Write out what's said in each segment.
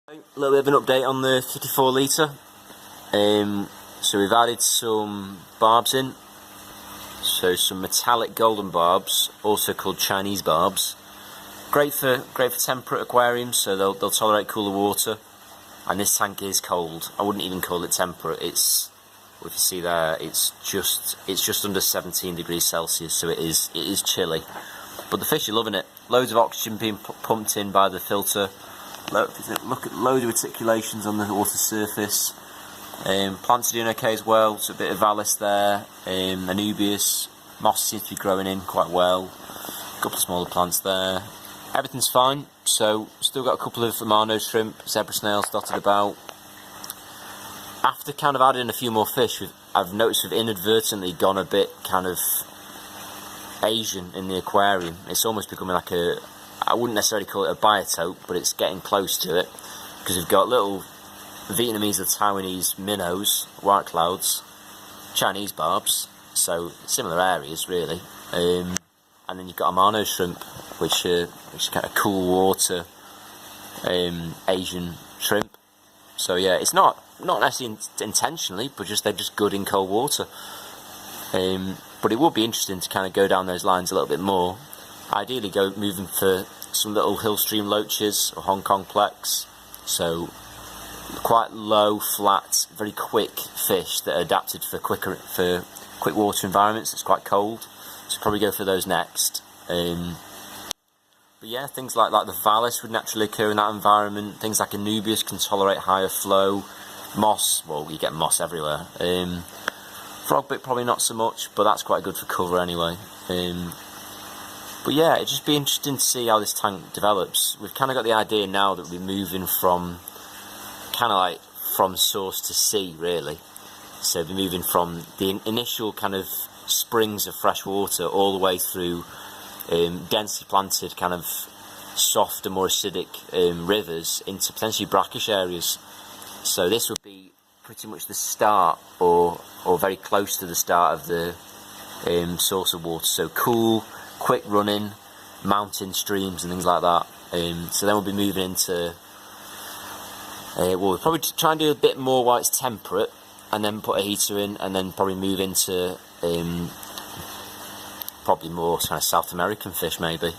A little bit of an update on the 54 litre. So we've added some barbs in. So some Metallic Golden Barbs, also called Chinese barbs. Great for temperate aquariums, so they'll tolerate cooler water. And this tank is cold. I wouldn't even call it temperate. It's, if you see there, it's just under 17 degrees Celsius, so it is chilly. But the fish are loving it. Loads of oxygen being pumped in by the filter. Look at loads of articulations on the water surface. Plants are doing okay as well. So a bit of Valis there, Anubias, moss seems to be growing in quite well. A couple of smaller plants there. Everything's fine. So still got a couple of Amano shrimp, zebra snails dotted about. After kind of adding a few more fish, I've noticed we've inadvertently gone a bit kind of Asian in the aquarium. It's almost becoming like I wouldn't necessarily call it a biotope, but it's getting close to it, because we've got little Vietnamese or Taiwanese minnows, white clouds, Chinese barbs, so similar areas really, and then you've got Amano shrimp, which is kind of cool water Asian shrimp. So yeah, it's not necessarily intentionally, but they're just good in cold water. But it would be interesting to kind of go down those lines a little bit more. Ideally moving for some little hill stream loaches or Hong Kong plex, so quite low, flat, very quick fish that are adapted for quick water environments. It's quite cold, so probably go for those next. But yeah, things like the Valis would naturally occur in that environment. Things like Anubias can tolerate higher flow. Moss, well, you get moss everywhere. Frogbit probably not so much, but that's quite good for cover anyway. But yeah, it'd just be interesting to see how this tank develops. We've kind of got the idea now that we're moving from from source to sea, really. So we're moving from the initial kind of springs of fresh water all the way through densely planted kind of softer, more acidic rivers into potentially brackish areas. So this would be pretty much the start, or very close to the start of the source of water. So cool, quick running mountain streams and things like that. So then we'll be moving into we'll probably try and do a bit more while it's temperate, and then put a heater in, and then probably move into probably more kind of South American fish maybe.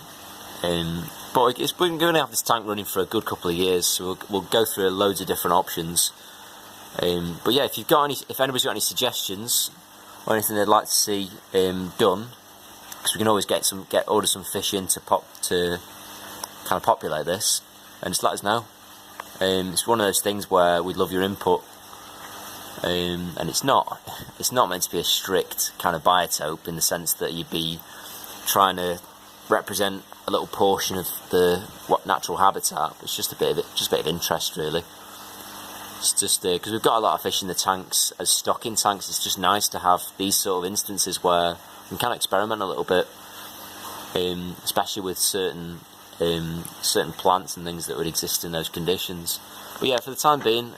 But we're going to have this tank running for a good couple of years, so we'll go through loads of different options. But yeah, if anybody's got any suggestions or anything they'd like to see done, because we can always order some fish in to kind of populate this, and just let us know. It's one of those things where we'd love your input, and it's not meant to be a strict kind of biotope in the sense that you'd be trying to represent a little portion of the natural habitat. It's just a bit of interest really. It's just because we've got a lot of fish in the tanks as stocking tanks. It's just nice to have these sort of instances where we can kind of experiment a little bit, especially with certain plants and things that would exist in those conditions. But yeah, for the time being,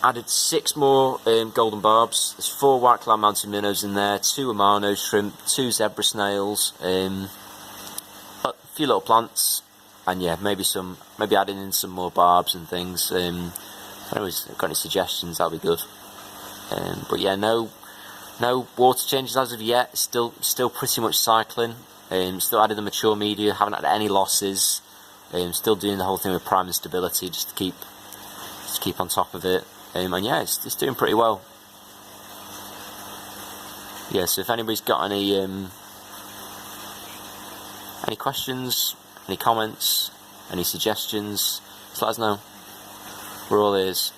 added 6 more golden barbs. There's 4 white cloud mountain minnows in there, 2 Amano shrimp, 2 zebra snails, a few little plants, and yeah, maybe adding in some more barbs and things. If anyone's got any suggestions, that'll be good. But yeah, no water changes as of yet. Still pretty much cycling. Still added the mature media, haven't had any losses. Still doing the whole thing with prime and stability, just to keep on top of it. And yeah, it's doing pretty well. Yeah, so if anybody's got any questions, any comments, any suggestions, just let us know. We're all ears.